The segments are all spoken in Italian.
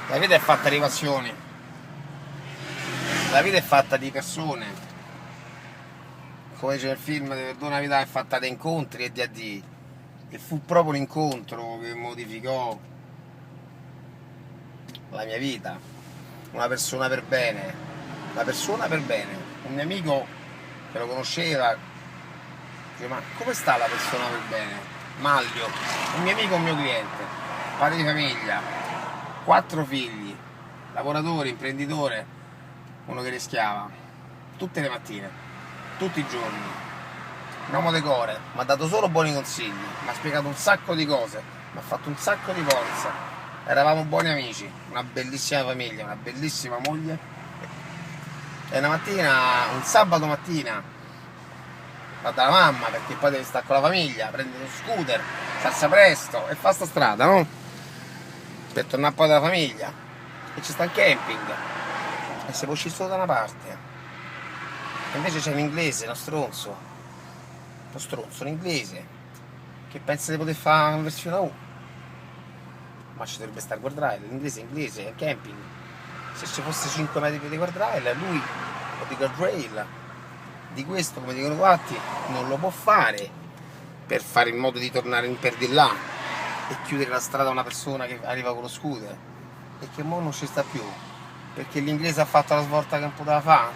La vita è fatta di passioni, la vita è fatta di persone, come dice nel film, una vita è fatta di incontri e di addii, e fu proprio l'incontro che modificò la mia vita, una persona per bene, un mio amico che lo conosceva, dice, ma come sta la persona per bene? Maglio, un mio amico, un mio cliente, padre di famiglia, 4 figli, lavoratore, imprenditore, uno che rischiava, tutte le mattine, tutti i giorni, un uomo di cuore, mi ha dato solo buoni consigli, mi ha spiegato un sacco di cose, mi ha fatto un sacco di forza, eravamo buoni amici, una bellissima famiglia, una bellissima moglie, e una mattina, un sabato mattina, va dalla mamma perché poi deve stare con la famiglia, prende lo scooter, si alza presto e fa sta strada, no? Per tornare poi dalla famiglia, e ci sta il camping e si può uscire solo da una parte, e invece c'è un inglese, uno stronzo in inglese che pensa di poter fare una versione U, ma ci dovrebbe stare il guardrail, l'inglese è inglese, è il camping, se ci fosse 5 metri di guardrail, lui o di guardrail, di questo, come dicono fatti, non lo può fare per fare in modo di tornare per di là e chiudere la strada a una persona che arriva con lo scooter, e che mo non ci sta più perché l'inglese ha fatto la svolta che non poteva fare,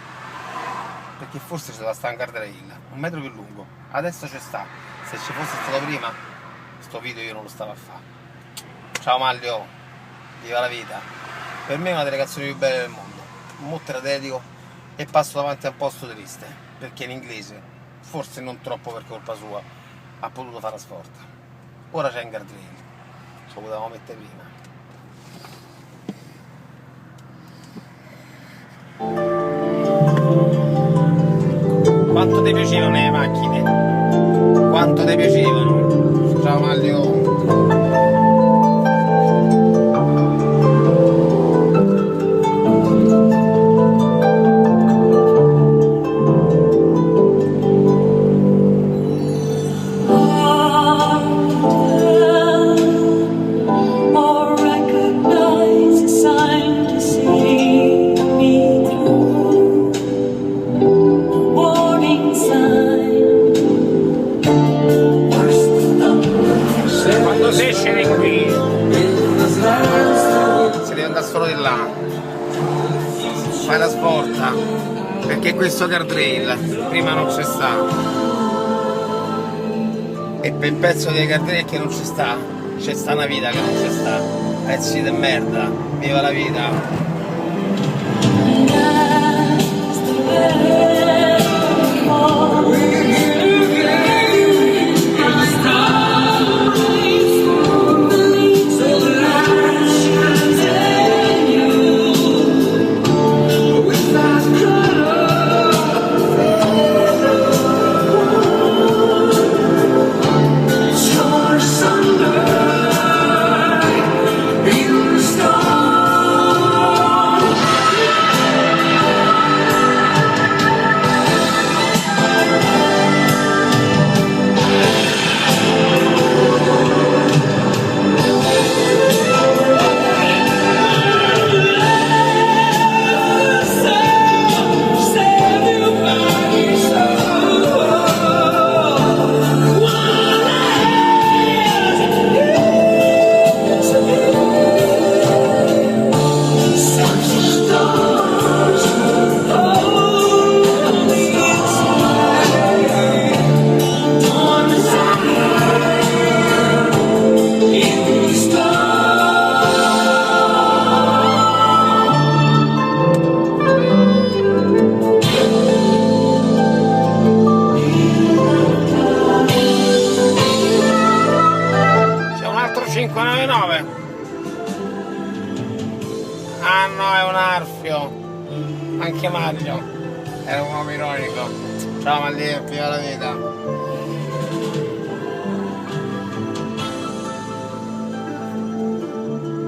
perché forse ci doveva stare un guardrail 1 metro più lungo, adesso ci sta, se ci fosse stato prima sto video io non lo stavo a fare. Ciao Maglio, viva la vita, per me è una delle canzoni più belle del mondo, mo te la dedico e passo davanti a un posto triste perché l'inglese, forse non troppo per colpa sua, ha potuto fare la svolta, ora c'è un guardrail, ce lo potevamo mettere prima. Quanto ti piacevano le macchine? Quanto ti piacevano? Ciao Maglio. Se esce di qui si deve andare solo di là, fai la svolta perché questo guardrail prima non c'è sta, e per il pezzo dei guardrail che non c'è sta, c'è sta una vita che non c'è sta, pezzi di merda, viva la vita. C'è un altro 599. Ah no, è un Arfio. Anche Mario era un uomo ironico. Ciao Maglio, viva la vita.